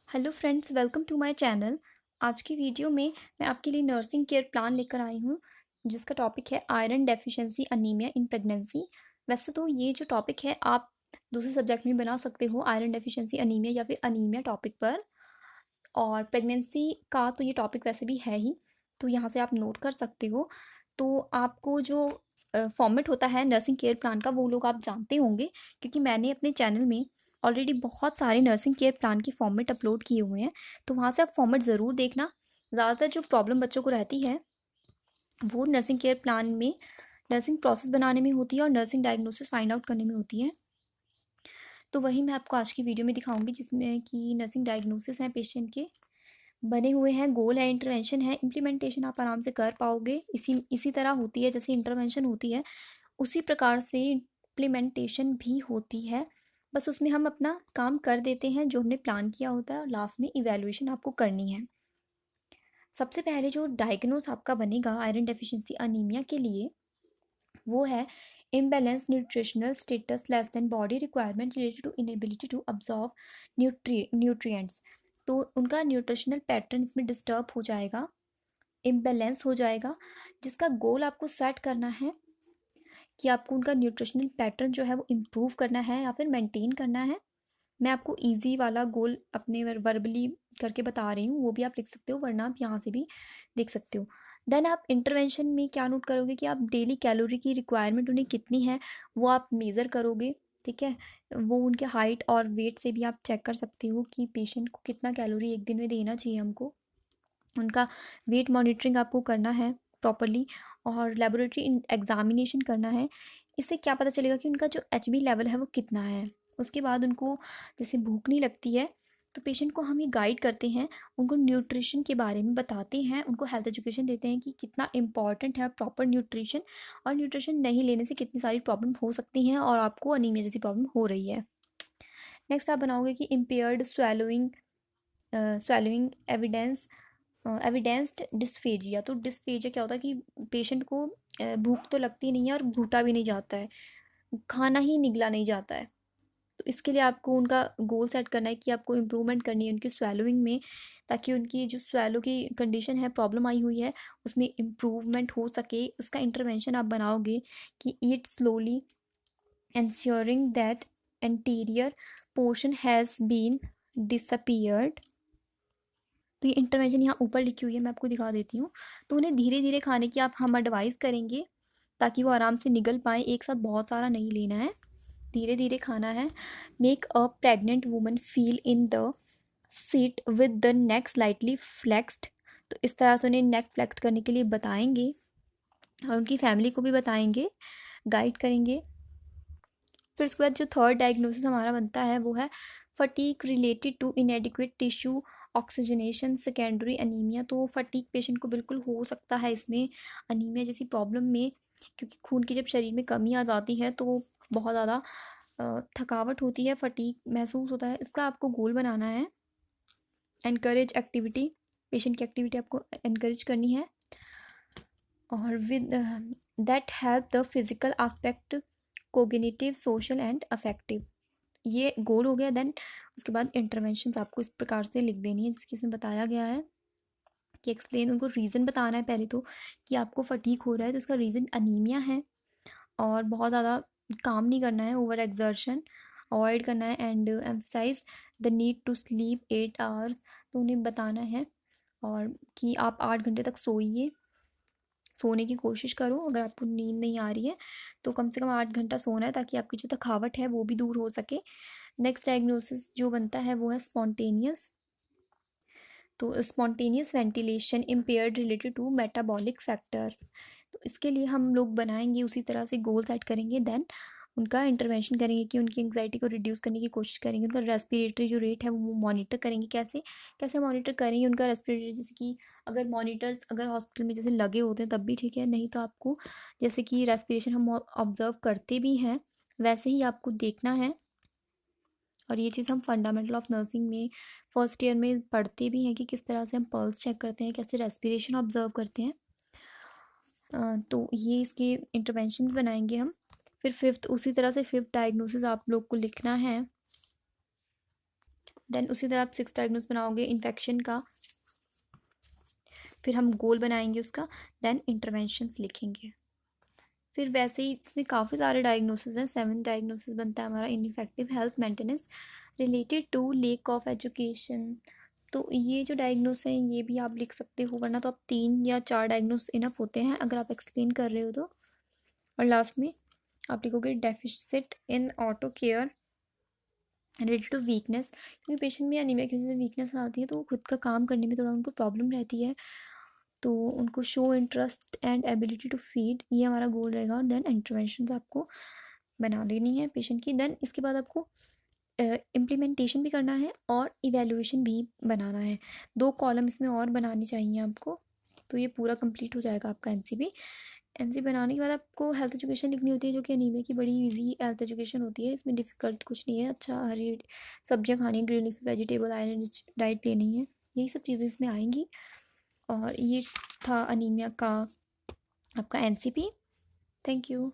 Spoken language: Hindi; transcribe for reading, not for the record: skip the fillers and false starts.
Hello friends, welcome to my channel. आज की वीडियो में मैं आपके लिए नर्सिंग केयर प्लान लेकर आई हूँ, जिसका टॉपिक है iron deficiency anaemia in pregnancy. वैसे तो ये जो टॉपिक है आप दूसरे सब्जेक्ट में बना सकते हो, आयरन डेफिशिएंसी अनीमिया या फिर अनीमिया टॉपिक पर। और प्रेगनेंसी का तो ये टॉपिक वैसे भी है ही, तो यहाँ से आप नोट कर सकते हो। तो आपको जो फॉर्मेट होता है नर्सिंग केयर प्लान का, वो लोग आप जानते होंगे, क्योंकि मैंने अपने चैनल में ऑलरेडी बहुत सारे नर्सिंग केयर प्लान के फॉर्मेट अपलोड किए हुए हैं। तो वहाँ से आप फॉर्मेट ज़रूर देखना। ज़्यादातर जो प्रॉब्लम बच्चों को रहती है वो नर्सिंग केयर प्लान में नर्सिंग प्रोसेस बनाने में होती है और नर्सिंग डायग्नोसिस फाइंड आउट करने में होती है। तो वही मैं आपको आज की वीडियो में दिखाऊंगी, जिसमें कि नर्सिंग डायग्नोसिस है पेशेंट के, बने हुए हैं, गोल है, इंटरवेंशन है, इम्प्लीमेंटेशन आप आराम से कर पाओगे। इसी तरह होती है जैसे इंटरवेंशन होती है, उसी प्रकार से इम्प्लीमेंटेशन भी होती है। बस उसमें हम अपना काम कर देते हैं जो हमने प्लान किया होता है, और लास्ट में इवैल्यूएशन आपको करनी है। सबसे पहले जो डायग्नोस आपका बनेगा आयरन डेफिशिएंसी अनीमिया के लिए, वो है imbalance nutritional status less than body requirement related to inability to absorb nutrients. तो उनका न्यूट्रिशनल पैटर्न इसमें डिस्टर्ब हो जाएगा, इम्बैलेंस हो जाएगा, जिसका गोल आपको सेट करना है कि आपको उनका न्यूट्रिशनल पैटर्न जो है वो इम्प्रूव करना है या फिर मेंटेन करना है। मैं आपको इजी वाला गोल अपने वर्बली करके बता रही हूँ, वो भी आप लिख सकते हो, वरना आप यहाँ से भी देख सकते हो। देन आप इंटरवेंशन में क्या नोट करोगे कि आप डेली कैलोरी की रिक्वायरमेंट उन्हें कितनी है वो आप मेज़र करोगे। ठीक है, वो उनके हाइट और वेट से भी आप चेक कर सकते हो कि पेशेंट को कितना कैलोरी एक दिन में देना चाहिए हमको। उनका वेट मॉनिटरिंग आपको करना है प्रॉपरली, और लेबोरेटरी एग्जामिनेशन करना है। इससे क्या पता चलेगा कि उनका जो HB लेवल है वो कितना है। उसके बाद उनको जैसे भूख नहीं लगती है, तो पेशेंट को हम ये गाइड करते हैं, उनको न्यूट्रिशन के बारे में बताते हैं, उनको हेल्थ एजुकेशन देते हैं कि कितना इंपॉर्टेंट है प्रॉपर न्यूट्रिशन, और न्यूट्रिशन नहीं लेने से कितनी सारी प्रॉब्लम हो सकती हैं और आपको अनीमिया जैसी प्रॉब्लम हो रही है। नेक्स्ट आप बनाओगे कि impaired swallowing swallowing evidenced dysphagia. तो डिस्फेजिया क्या होता है कि पेशेंट को भूख तो लगती नहीं है और घूटा भी नहीं जाता है, खाना ही निगला नहीं जाता है। तो इसके लिए आपको उनका गोल सेट करना है कि आपको इम्प्रूवमेंट करनी है उनकी स्वेलोइंग में, ताकि उनकी जो स्वेलो की कंडीशन है, प्रॉब्लम आई हुई है, उसमें इम्प्रूवमेंट हो सके। इसका इंटरवेंशन आप बनाओगे कि ईट slowly ensuring that anterior portion has been disappeared। तो ये इंटरवेंशन यहाँ ऊपर लिखी हुई है, मैं आपको दिखा देती हूँ। तो उन्हें धीरे धीरे खाने की हम एडवाइस करेंगे, ताकि वो आराम से निगल पाए। एक साथ बहुत सारा नहीं लेना है, धीरे धीरे खाना है। Make a pregnant woman feel in the seat with the neck slightly flexed. तो इस तरह से उन्हें नेक फ्लेक्स करने के लिए बताएंगे, और उनकी फैमिली को भी बताएंगे, गाइड करेंगे। फिर उसके बाद जो थर्ड डायग्नोसिस हमारा बनता है वो है fatigue related to inadequate tissue oxygenation secondary anaemia. तो फटीक पेशेंट को बिल्कुल हो सकता है इसमें, अनीमिया जैसी प्रॉब्लम में, क्योंकि खून की जब शरीर में कमी आ जाती है तो बहुत ज़्यादा थकावट होती है, फटीक महसूस होता है। इसका आपको गोल बनाना है। एनकरेज एक्टिविटी, पेशेंट की एक्टिविटी आपको एनकरेज करनी है, और with that help the physical aspect cognitive social and affective. ये गोल हो गया। देन उसके बाद इंटरवेंशन आपको इस प्रकार से लिख देनी है, जिसकी इसमें बताया गया है कि एक्सप्लेन, उनको रीज़न बताना है पहले तो कि आपको फटीक हो रहा है, तो उसका रीज़न अनीमिया है, और बहुत ज़्यादा काम नहीं करना है, ओवर एक्सर्शन अवॉइड करना है, and emphasise the need to sleep 8 hours. तो उन्हें बताना है और कि आप 8 घंटे तक सोइए, सोने की कोशिश करो। अगर आपको नींद नहीं आ रही है तो कम से कम 8 घंटा सोना है, ताकि आपकी जो थकावट है वो भी दूर हो सके। नेक्स्ट डायग्नोसिस जो बनता है वो है स्पॉन्टेनियस। तो spontaneous ventilation impaired related to metabolic factor. तो इसके लिए हम लोग बनाएंगे उसी तरह से गोल सेट करेंगे। देन उनका इंटरवेंशन करेंगे कि उनकी एंग्जाइटी को रिड्यूस करने की कोशिश करेंगे। उनका रेस्पिरेटरी जो रेट है वो मॉनिटर करेंगे। कैसे कैसे मॉनिटर करेंगे उनका रेस्पिरेटरी, जैसे कि अगर मॉनिटर्स अगर हॉस्पिटल में जैसे लगे होते हैं तब भी ठीक है, नहीं तो आपको जैसे कि रेस्पिरेशन हम ऑब्जर्व करते भी हैं वैसे ही आपको देखना है। और ये चीज़ हम फंडामेंटल ऑफ नर्सिंग में फर्स्ट ईयर में पढ़ते भी हैं कि किस तरह से हम पल्स चेक करते हैं, कैसे रेस्पिरेशन ऑब्जर्व करते हैं। तो ये इसके इंटरवेंशन बनाएंगे हम। फिर फिफ्थ, उसी तरह से फिफ्थ डायग्नोसिस आप लोग को लिखना है देन उसी तरह आप 6 डायग्नोस बनाओगे इन्फेक्शन का, फिर हम गोल बनाएंगे उसका, देन इंटरवेंशंस लिखेंगे। फिर वैसे ही इसमें काफ़ी सारे डायग्नोसिस हैं, 7 डायग्नोसिस बनता है हमारा। Ineffective health maintenance related to lack of education, तो ये जो डायग्नोस हैं ये भी आप लिख सकते हो, वरना तो आप 3 या 4 डायग्नोस इनफ होते हैं अगर आप एक्सप्लेन कर रहे हो तो। और लास्ट में आप लिखोगे deficit in auto care related to weakness, क्योंकि पेशेंट में अनीमिया की वजह से वीकनेस आती है तो खुद का काम करने में थोड़ा उनको प्रॉब्लम रहती है, तो उनको show interest and ability to feed, ये हमारा गोल रहेगा। देन इंटरवेंशन आपको बना लेनी है पेशेंट की। देन इसके बाद आपको इम्प्लीमेंटेशन भी करना है और इवेलुएशन भी बनाना है। 2 कॉलम इसमें और बनाने चाहिए आपको, तो ये पूरा कंप्लीट हो जाएगा आपका एनसीपी। एनसीपी बनाने के बाद आपको हेल्थ एजुकेशन लिखनी होती है, जो कि अनीमिया की बड़ी इजी हेल्थ एजुकेशन होती है। इसमें डिफ़िकल्ट कुछ नहीं है, अच्छा हरी सब्जियां खानी, green leafy vegetable, iron rich diet लेनी है, यही सब चीज़ें इसमें आएंगी। और ये था अनीमिया का आपका एनसीपी। Thank you.